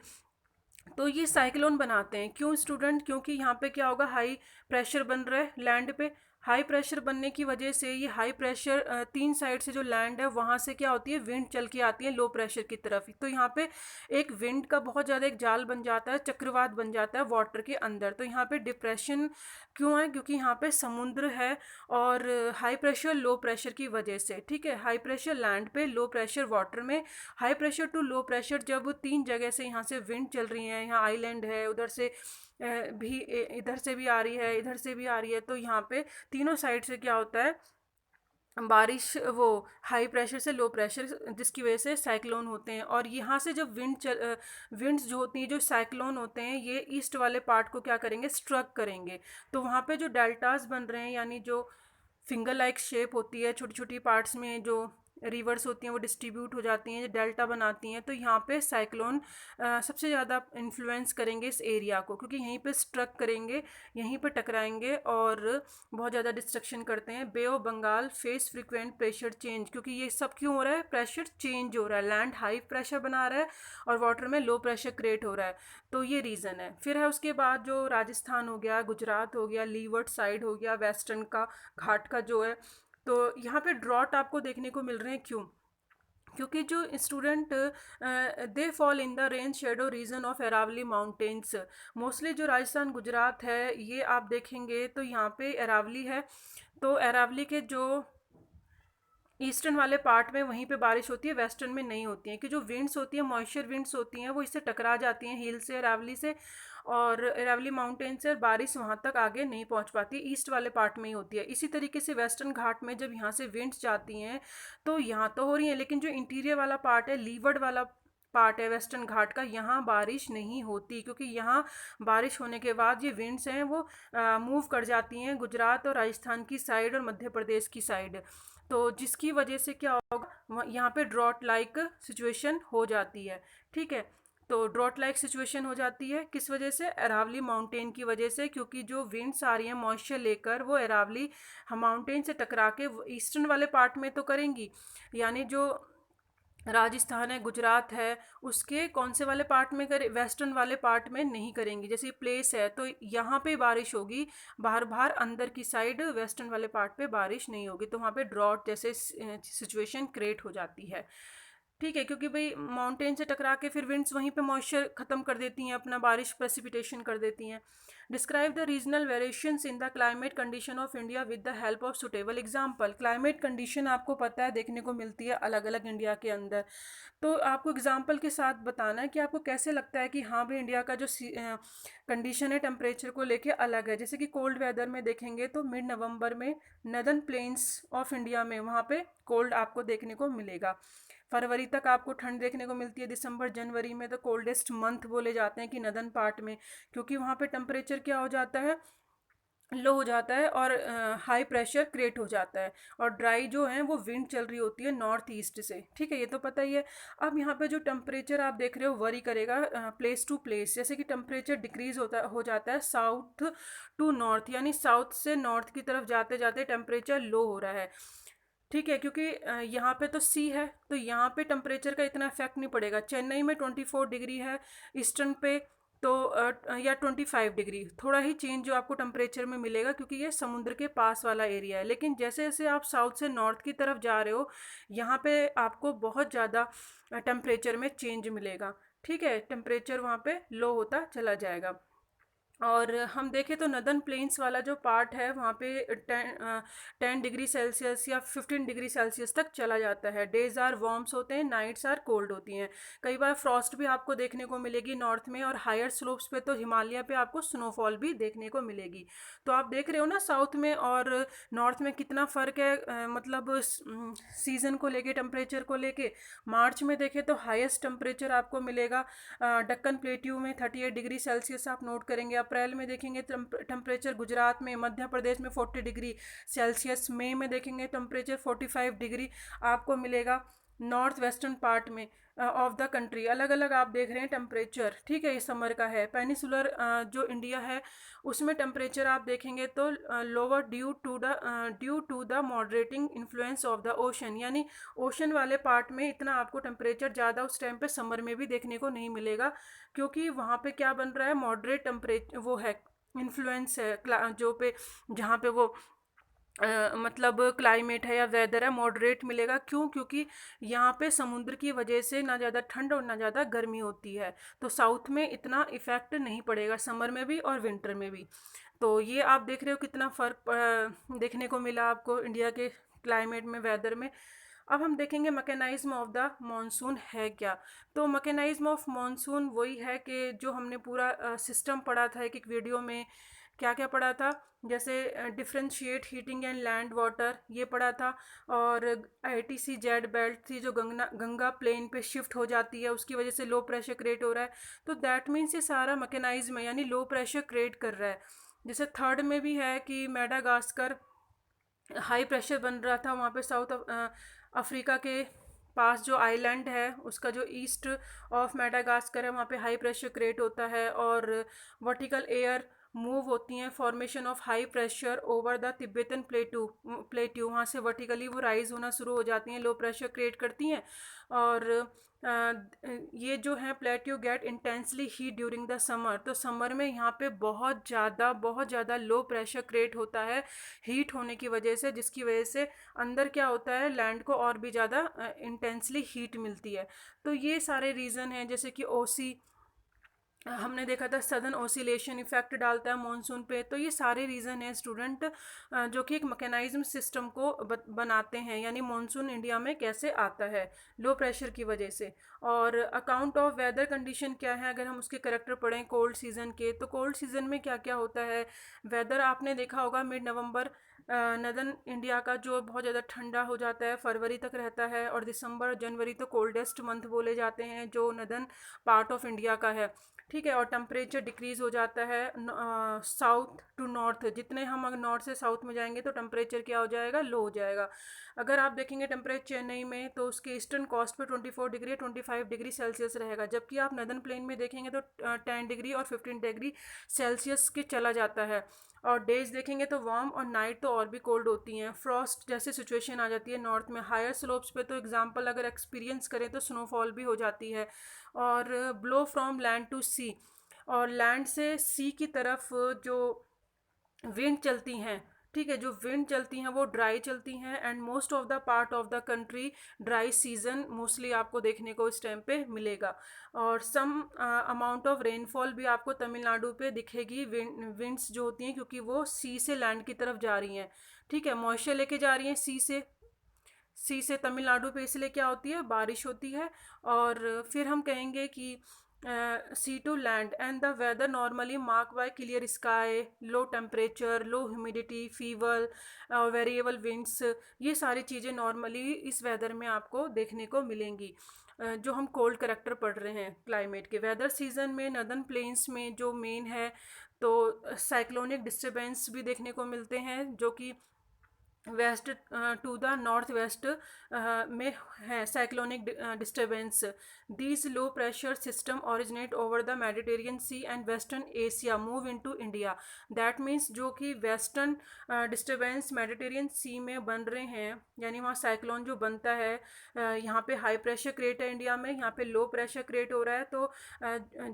तो ये साइक्लोन बनाते हैं। क्यों स्टूडेंट? क्योंकि यहाँ पे क्या होगा, हाई प्रेशर बन रहा है लैंड पे। हाई प्रेशर बनने की वजह से ये हाई प्रेशर, तीन साइड से जो लैंड है वहाँ से क्या होती है, विंड चल के आती है लो प्रेशर की तरफ। तो यहाँ पे एक विंड का बहुत ज़्यादा एक जाल बन जाता है, चक्रवात बन जाता है वाटर के अंदर। तो यहाँ पे डिप्रेशन क्यों है? क्योंकि यहाँ पे समुद्र है और हाई प्रेशर लो प्रेशर की वजह से, ठीक है। हाई प्रेशर लैंड पे, लो प्रेशर वाटर में। High pressure to low pressure, जब तीन जगह से यहाँ से विंड चल रही है, यहाँ आइलैंड है, उधर से भी, इधर से भी आ रही है, इधर से भी आ रही है, तो यहाँ पे तीनों साइड से क्या होता है, बारिश, वो हाई प्रेशर से लो प्रेशर, जिसकी वजह से साइक्लोन होते हैं। और यहाँ से जब विंड्स जो होती हैं, जो साइक्लोन होते हैं, ये ईस्ट वाले पार्ट को क्या करेंगे, स्ट्रक करेंगे। तो वहाँ पे जो डेल्टास बन रहे हैं, यानी जो फिंगर लाइक शेप होती है, छोटी छोटी पार्ट्स में जो रिवर्स होती हैं वो डिस्ट्रीब्यूट हो जाती हैं, डेल्टा बनाती हैं। तो यहाँ पे साइक्लोन सबसे ज़्यादा इन्फ्लुएंस करेंगे इस एरिया को, क्योंकि यहीं पे स्ट्रक करेंगे, यहीं पे टकराएंगे और बहुत ज़्यादा डिस्ट्रक्शन करते हैं। Bay of Bengal face frequent pressure change, क्योंकि ये सब क्यों हो रहा है, प्रेशर चेंज हो रहा है, लैंड हाई प्रेशर बना रहा है और वाटर में लो प्रेशर क्रिएट हो रहा है। तो ये रीज़न है। फिर है उसके बाद जो राजस्थान हो गया, गुजरात हो गया, लीवर्ड साइड हो गया, वेस्टर्न का घाट का जो है, तो यहाँ पे ड्रॉट आपको देखने को मिल रहे हैं। क्यों? क्योंकि जो student they fall in the rain shadow region of Aravalli mountains. Mostly जो राजस्थान गुजरात है, ये आप देखेंगे तो यहाँ पे अरावली है, तो अरावली के जो ईस्टर्न वाले पार्ट में वहीं पे बारिश होती है, वेस्टर्न में नहीं होती है, कि जो विंड्स होती है, मॉइस्चर विंड्स होती हैं, वो इससे टकरा जाती हैं हिल से, अरावली से और अरावली माउंटेन से, और बारिश वहाँ तक आगे नहीं पहुँच पाती, ईस्ट वाले पार्ट में ही होती है। इसी तरीके से वेस्टर्न घाट में जब यहाँ से विंड्स जाती हैं तो यहाँ तो हो रही हैं, लेकिन जो इंटीरियर वाला पार्ट है, लीवर्ड वाला पार्ट है वेस्टर्न घाट का, यहाँ बारिश नहीं होती, क्योंकि यहाँ बारिश होने के बाद ये विंड्स हैं वो मूव कर जाती हैं गुजरात और राजस्थान की साइड और मध्य प्रदेश की साइड। तो जिसकी वजह से क्या होगा, यहाँ पे ड्रॉट लाइक सिचुएशन हो जाती है, ठीक है। तो ड्रॉट लाइक सिचुएशन हो जाती है किस वजह से? अरावली माउंटेन की वजह से, क्योंकि जो विंड्स आ रही हैं मॉइस्चर लेकर, वो अरावली माउंटेन से टकरा के ईस्टर्न वाले पार्ट में तो करेंगी, यानी जो राजस्थान है, गुजरात है, उसके कौन से वाले पार्ट में करे, वेस्टर्न वाले पार्ट में नहीं करेंगी। जैसे प्लेस है तो यहाँ पे बारिश होगी, बाहर बाहर अंदर की साइड वेस्टर्न वाले पार्ट पे बारिश नहीं होगी, तो वहाँ पे ड्रॉट जैसे सिचुएशन क्रिएट हो जाती है, ठीक है। क्योंकि भाई माउंटेन से टकरा के फिर विंड्स वहीं पे मॉइस्चर ख़त्म कर देती हैं, अपना बारिश प्रेसिपिटेशन कर देती हैं। Describe the regional variations in the climate condition of India with the help of suitable example. Climate condition आपको पता है देखने को मिलती है अलग अलग इंडिया के अंदर, तो आपको एग्जाम्पल के साथ बताना है कि आपको कैसे लगता है कि हाँ भाई इंडिया का जो कंडीशन है टेम्परेचर को लेके अलग है। जैसे कि कोल्ड वेदर में देखेंगे तो मिड नवंबर में नदर्न प्लेन्स ऑफ इंडिया में वहाँ पे कोल्ड आपको देखने को मिलेगा। फरवरी तक आपको ठंड देखने को मिलती है, दिसंबर जनवरी में तो कोल्डेस्ट मंथ बोले जाते हैं कि नदर्न पार्ट में, क्योंकि वहाँ पे टेम्परेचर क्या हो जाता है, लो हो जाता है और हाई प्रेशर क्रिएट हो जाता है। और ड्राई जो है वो विंड चल रही होती है नॉर्थ ईस्ट से, ठीक है, ये तो पता ही है। अब यहाँ पे जो टेम्परेचर आप देख रहे हो वरी करेगा प्लेस टू प्लेस, जैसे कि टेम्परेचर डिक्रीज हो जाता है साउथ टू नॉर्थ, यानी साउथ से नॉर्थ की तरफ जाते जाते टेम्परेचर लो हो रहा है, ठीक है, क्योंकि यहाँ पे तो सी है तो यहाँ पे टेम्परेचर का इतना इफेक्ट नहीं पड़ेगा। चेन्नई में 24 डिग्री है ईस्टर्न पे, तो या 25 डिग्री, थोड़ा ही चेंज जो आपको टेम्परेचर में मिलेगा क्योंकि ये समुद्र के पास वाला एरिया है। लेकिन जैसे जैसे आप साउथ से नॉर्थ की तरफ जा रहे हो यहाँ पे आपको बहुत ज़्यादा टेम्परेचर में चेंज मिलेगा, ठीक है, टेम्परेचर वहाँ पे लो होता चला जाएगा। और हम देखें तो नदर्न प्लेन्स वाला जो पार्ट है वहाँ पे 10 डिग्री सेल्सियस या 15 डिग्री सेल्सियस तक चला जाता है। डेज आर वार्म्स होते हैं, नाइट्स आर कोल्ड होती हैं। कई बार फ्रॉस्ट भी आपको देखने को मिलेगी नॉर्थ में, और हायर स्लोप्स पे तो हिमालय पे आपको स्नोफॉल भी देखने को मिलेगी। तो आप देख रहे हो ना साउथ में और नॉर्थ में कितना फ़र्क है, मतलब सीज़न को लेके, टेम्परेचर को लेके। मार्च में देखें तो हाईएस्ट टेम्परेचर आपको मिलेगा दक्कन प्लेट्यू में 38 डिग्री सेल्सियस आप नोट करेंगे। अप्रैल में देखेंगे टेम्परेचर गुजरात में, मध्य प्रदेश में 40 डिग्री सेल्सियस। मई में देखेंगे टेम्परेचर 45 डिग्री आपको मिलेगा नॉर्थ वेस्टर्न पार्ट में ऑफ द कंट्री। अलग अलग आप देख रहे हैं टेम्परेचर, ठीक है, इस समर का है। पेनिसुलर जो इंडिया है उसमें टेम्परेचर आप देखेंगे तो lower due to the moderating influence of the ocean, यानी ओशन वाले पार्ट में इतना आपको टेम्परेचर ज़्यादा उस टाइम पे समर में भी देखने को नहीं मिलेगा, क्योंकि वहाँ पे क्या बन रहा है, मॉडरेट टेम्परेचर वो है, इन्फ्लुएंस है जो पे जहाँ पे वो मतलब क्लाइमेट है या वेदर है मॉडरेट मिलेगा। क्यों? क्योंकि यहाँ पे समुद्र की वजह से ना ज़्यादा ठंड और ना ज़्यादा गर्मी होती है, तो साउथ में इतना इफ़ेक्ट नहीं पड़ेगा समर में भी और विंटर में भी। तो ये आप देख रहे हो कितना फ़र्क देखने को मिला आपको इंडिया के क्लाइमेट में, वेदर में। अब हम देखेंगे मैकेनाइज्म ऑफ द मॉनसून है क्या। तो मैकेनाइज्म ऑफ मॉनसून वही है कि जो हमने पूरा सिस्टम पढ़ा था एक एक वीडियो में। क्या क्या पढ़ा था? जैसे differentiate heating and land water, ये पढ़ा था। और आईटीसी जेड बेल्ट थी जो गंगा प्लेन पे शिफ्ट हो जाती है, उसकी वजह से लो प्रेशर क्रिएट हो रहा है। तो दैट मीन्स ये सारा मैकेनाइज्म है, यानी लो प्रेशर क्रिएट कर रहा है। जैसे थर्ड में भी है कि मेडागास्कर हाई प्रेशर बन रहा था वहाँ पे साउथ अफ्रीका के पास जो आइलैंड है उसका जो ईस्ट ऑफ मेडागास्कर है वहाँ पे हाई प्रेशर क्रिएट होता है। और वर्टिकल एयर मूव होती हैं, formation of high pressure over the Tibetan plateau वहाँ से वर्टिकली वो राइज होना शुरू हो जाती हैं, लो प्रेशर क्रिएट करती हैं। और ये जो है plateau get intensely heat during the summer, तो समर में यहाँ पे बहुत ज़्यादा लो प्रेशर क्रिएट होता है हीट होने की वजह से, जिसकी वजह से अंदर क्या होता है, लैंड को और भी ज़्यादा इंटेंसली हीट मिलती है। तो ये सारे रीज़न हैं, जैसे कि ओसी हमने देखा था सदर्न ओसिलेशन इफेक्ट डालता है मॉनसून पे। तो ये सारे रीज़न हैं स्टूडेंट जो कि एक मैकेनाइज्म सिस्टम को बनाते हैं, यानी मॉनसून इंडिया में कैसे आता है लो प्रेशर की वजह से। और अकाउंट ऑफ वेदर कंडीशन क्या है, अगर हम उसके करेक्टर पढ़ें कोल्ड सीज़न के, तो कोल्ड सीज़न में क्या क्या होता है। वेदर आपने देखा होगा मिड नवंबर नदर्न इंडिया का जो बहुत ज़्यादा ठंडा हो जाता है, फरवरी तक रहता है। और दिसंबर जनवरी तो कोल्डेस्ट मंथ बोले जाते हैं जो नदर्न पार्ट ऑफ इंडिया का है, ठीक है। और टेम्परेचर डिक्रीज़ हो जाता है साउथ टू नॉर्थ, जितने हम अगर नॉर्थ से साउथ में जाएंगे तो टेम्परेचर क्या हो जाएगा, लो हो जाएगा। अगर आप देखेंगे टेम्परेचर चेन्नई में तो उसके ईस्टर्न कोस्ट पे 24 डिग्री 25 डिग्री सेल्सियस रहेगा, जबकि आप नदर्न प्लेन में देखेंगे तो 10 डिग्री और 15 डिग्री सेल्सियस के चला जाता है। और डेज देखेंगे तो वार्म और नाइट तो और भी कोल्ड होती हैं। फ्रॉस्ट जैसी सिचुएशन आ जाती है नॉर्थ में। हायर स्लोप्स पे तो एग्जांपल अगर एक्सपीरियंस करें तो स्नोफॉल भी हो जाती है। और ब्लो फ्रॉम लैंड टू सी, और लैंड से सी की तरफ जो विंड चलती हैं, ठीक है, जो विंड चलती हैं वो ड्राई चलती हैं। And most of the part of the country dry season mostly आपको देखने को इस टाइम पे मिलेगा। और सम अमाउंट ऑफ रेनफॉल भी आपको तमिलनाडु पे दिखेगी, विंड्स जो होती हैं, क्योंकि वो सी से लैंड की तरफ जा रही हैं, ठीक है, मॉइस्चर लेके जा रही हैं सी से तमिलनाडु पे, इसलिए क्या होती है, बारिश होती है। और फिर हम कहेंगे कि sea to land and the weather normally mark by clear sky, low temperature, low humidity, fever, variable winds, ये सारी चीज़ें नॉर्मली इस वेदर में आपको देखने को मिलेंगी। जो हम कोल्ड करेक्टर पढ़ रहे हैं क्लाइमेट के, वेदर सीजन में नॉर्दर्न प्लेन्स में जो मेन है तो साइक्लोनिक डिस्टर्बेंस भी देखने को मिलते हैं जो कि west to the north west में है cyclonic disturbance. These low pressure system originate over the Mediterranean sea and western Asia move into India. That means जो कि वेस्टर्न डिस्टर्बेंस मेडिटेरियन सी में बन रहे हैं, यानी वहाँ साइक्लोन जो बनता है, यहाँ पे हाई प्रेशर क्रिएट है इंडिया में, यहाँ पे लो प्रेशर क्रिएट हो रहा है। तो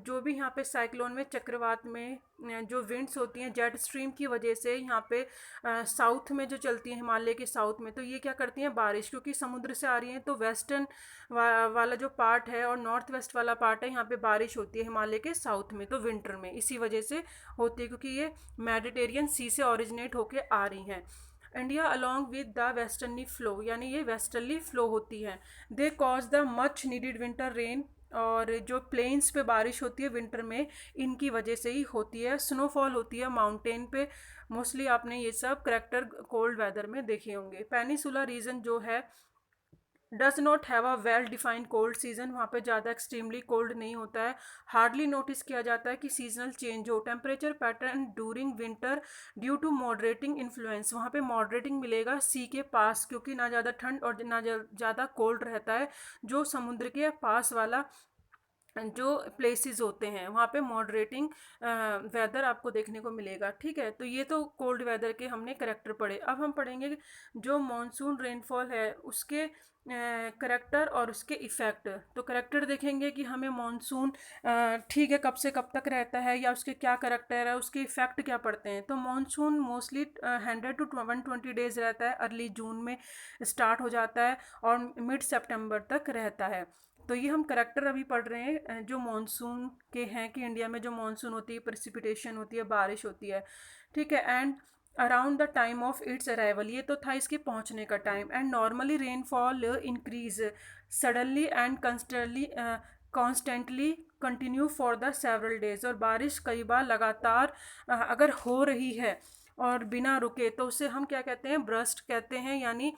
जो भी यहाँ पे साइक्लोन में चक्रवात में जो विंड्स होती हैं जेट स्ट्रीम की वजह से यहाँ पे साउथ में जो चलती हैं हिमालय के साउथ में, तो ये क्या करती हैं बारिश, क्योंकि समुद्र से आ रही हैं तो वेस्टर्न वाला जो पार्ट है और नॉर्थ वेस्ट वाला पार्ट है यहाँ पे बारिश होती है हिमालय के साउथ में, तो विंटर में इसी वजह से होती है क्योंकि ये मेडिटेरियन सी से ओरिजिनेट होके आ रही हैं। India along with the westerly flow, यानी ये वेस्टर्नली फ्लो होती है। They cause the much needed winter rain, और जो प्लेन्स पे बारिश होती है विंटर में इनकी वजह से ही होती है। स्नोफॉल होती है माउंटेन पे, मोस्टली आपने ये सब करेक्टर कोल्ड वेदर में देखे होंगे। पेनिसुला रीजन जो है does not have a well defined cold season, वहाँ पे ज़्यादा एक्सट्रीमली कोल्ड नहीं होता है। हार्डली नोटिस किया जाता है कि सीजनल चेंज हो। Temperature pattern during winter due to moderating influence, वहाँ पे मॉडरेटिंग मिलेगा सी के पास, क्योंकि ना ज़्यादा ठंड और ना ज़्यादा कोल्ड रहता है। जो समुद्र के पास वाला जो प्लेसेस होते हैं वहाँ पे मॉडरेटिंग वेदर आपको देखने को मिलेगा। ठीक है, तो ये तो कोल्ड वेदर के हमने करेक्टर पढ़े। अब हम पढ़ेंगे जो मॉनसून रेनफॉल है उसके करेक्टर और उसके इफ़ेक्ट। तो करेक्टर देखेंगे कि हमें मॉनसून ठीक है कब से कब तक रहता है या उसके क्या करेक्टर है, उसके इफ़ेक्ट क्या पड़ते हैं। तो मॉनसून मोस्टली 100 to 120 डेज़ रहता है, अर्ली जून में स्टार्ट हो जाता है और मिड सितंबर तक रहता है। तो ये हम करेक्टर अभी पढ़ रहे हैं जो मॉनसून के हैं कि इंडिया में जो मॉनसून होती है प्रेसिपिटेशन होती है, बारिश होती है। ठीक है, and around the time of its arrival, ये तो था इसके पहुंचने का time. And normally rainfall increase suddenly and constantly continue for the several days, और बारिश कई बार लगातार अगर हो रही है और बिना रुके तो उसे हम क्या कहते हैं, ब्रस्ट कहते हैं, यानी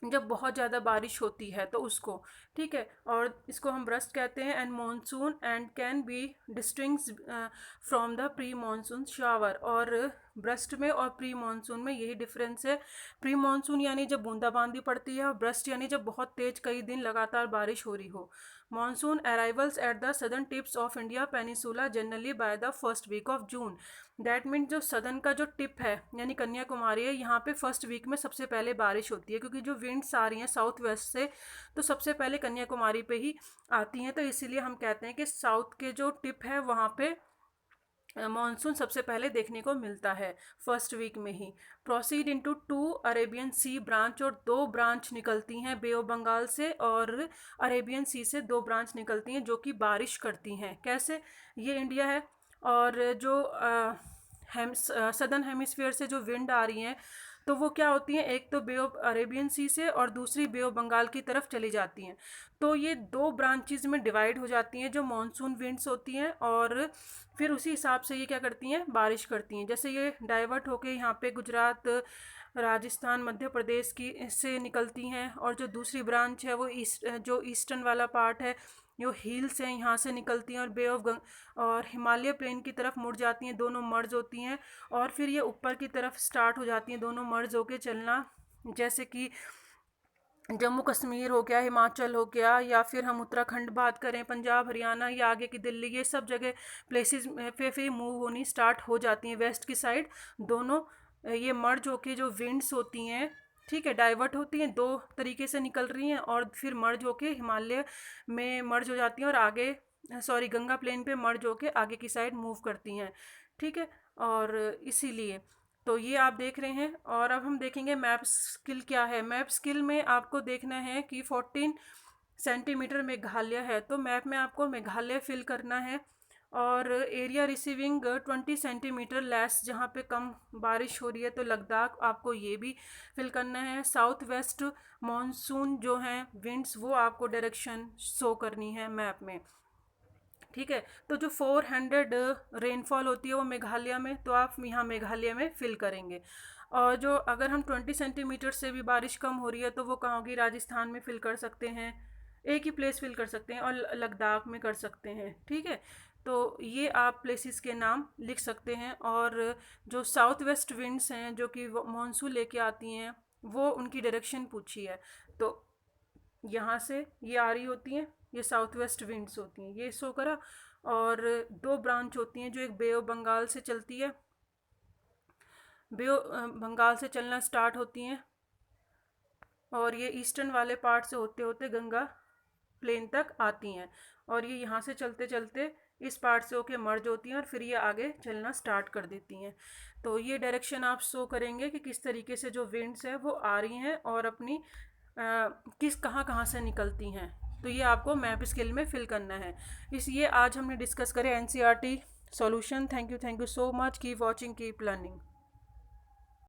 जब बहुत ज़्यादा बारिश होती है तो उसको। ठीक है, और इसको हम ब्रस्ट कहते हैं। And monsoon and can be distinguished from the pre monsoon shower, और ब्रस्ट में और प्री मॉनसून में यही डिफरेंस है। प्री मॉनसून यानी जब बूंदाबांदी पड़ती है और ब्रस्ट यानी जब बहुत तेज कई दिन लगातार बारिश हो रही हो। Monsoon arrivals at the southern tips of India peninsula generally by the first week of June. That means जो सदर्न का जो टिप है यानी कन्याकुमारी है, यहाँ पे फर्स्ट वीक में सबसे पहले बारिश होती है, क्योंकि जो विंड्स आ रही हैं साउथ वेस्ट से तो सबसे पहले कन्याकुमारी पे ही आती हैं। तो इसीलिए हम कहते हैं कि साउथ के जो टिप है वहाँ पे मानसून सबसे पहले देखने को मिलता है फर्स्ट वीक में ही। प्रोसीड इनटू 2 अरेबियन सी ब्रांच, और 2 ब्रांच निकलती हैं बे ऑफ बंगाल से, और अरेबियन सी से 2 ब्रांच निकलती हैं जो कि बारिश करती हैं। कैसे, ये इंडिया है और जो सदर्न हेमिस्फीयर से जो विंड आ रही हैं तो वो क्या होती हैं, एक तो बे ऑफ अरेबियन सी से और दूसरी बे ऑफ बंगाल की तरफ चली जाती हैं। तो ये 2 ब्रांचेज में डिवाइड हो जाती हैं जो मॉनसून विंड्स होती हैं, और फिर उसी हिसाब से ये क्या करती हैं, बारिश करती हैं। जैसे ये डाइवर्ट होके यहाँ पे गुजरात, राजस्थान, मध्य प्रदेश की से निकलती हैं, और जो दूसरी ब्रांच है वो जो ईस्टर्न वाला पार्ट है, जो हिल्स हैं यहाँ से निकलती हैं और बे ऑफ और हिमालय प्लेन की तरफ मुड़ जाती हैं, दोनों मर्ज होती हैं, और फिर ये ऊपर की तरफ स्टार्ट हो जाती हैं, दोनों मर्ज होके चलना। जैसे कि जम्मू कश्मीर हो गया, हिमाचल हो गया, या फिर हम उत्तराखंड बात करें, पंजाब, हरियाणा या आगे की दिल्ली, ये सब जगह प्लेसेस पे फिर मूव होनी स्टार्ट हो जाती हैं वेस्ट की साइड। दोनों ये मर्ज होके जो विंड्स होती हैं, ठीक है, डाइवर्ट होती हैं, 2 तरीके से निकल रही हैं, और फिर मर्ज होके हिमालय में मर्ज हो जाती हैं और आगे गंगा प्लेन पे मर्ज होके आगे की साइड मूव करती हैं। ठीक है, और इसीलिए तो ये आप देख रहे हैं। और अब हम देखेंगे मैप स्किल क्या है। मैप स्किल में आपको देखना है कि 14 सेंटीमीटर मेघालय है, तो मैप में आपको मेघालय फिल करना है, और एरिया रिसीविंग 20 सेंटीमीटर लेस, जहाँ पे कम बारिश हो रही है तो लद्दाख आपको ये भी फिल करना है। साउथ वेस्ट मॉनसून जो हैं विंड्स वो आपको डायरेक्शन शो करनी है मैप में। ठीक है, तो जो 400 रेनफॉल होती है वो मेघालय में, तो आप यहाँ मेघालय में फिल करेंगे। और जो अगर हम 20 सेंटीमीटर से भी बारिश कम हो रही है तो वो कहाँ होगी, राजस्थान में फिल कर सकते हैं। एक ही प्लेस फिल कर सकते हैं और लद्दाख में कर सकते हैं, ठीक है। तो ये आप प्लेसेस के नाम लिख सकते हैं। और जो साउथ वेस्ट विंड्स हैं जो कि मानसून लेके आती हैं, वो उनकी डायरेक्शन पूछी है। तो यहाँ से ये आ रही होती हैं, ये साउथ वेस्ट विंड्स होती हैं, ये शो करा। और दो ब्रांच होती हैं, जो एक बे ऑफ बंगाल से चलती है, बे ऑफ बंगाल से चलना स्टार्ट होती हैं और ये ईस्टर्न वाले पार्ट से होते होते गंगा प्लेन तक आती हैं। और ये यहाँ से चलते चलते इस पार्ट से होके मर्ज होती हैं और फिर ये आगे चलना स्टार्ट कर देती हैं। तो ये डायरेक्शन आप शो करेंगे कि किस तरीके से जो विंड्स है वो आ रही हैं और अपनी किस कहाँ से निकलती हैं। तो ये आपको मैप स्किल में फिल करना है। इसलिए आज हमने डिस्कस करें NCERT solution. Thank you so much. Keep watching, keep learning.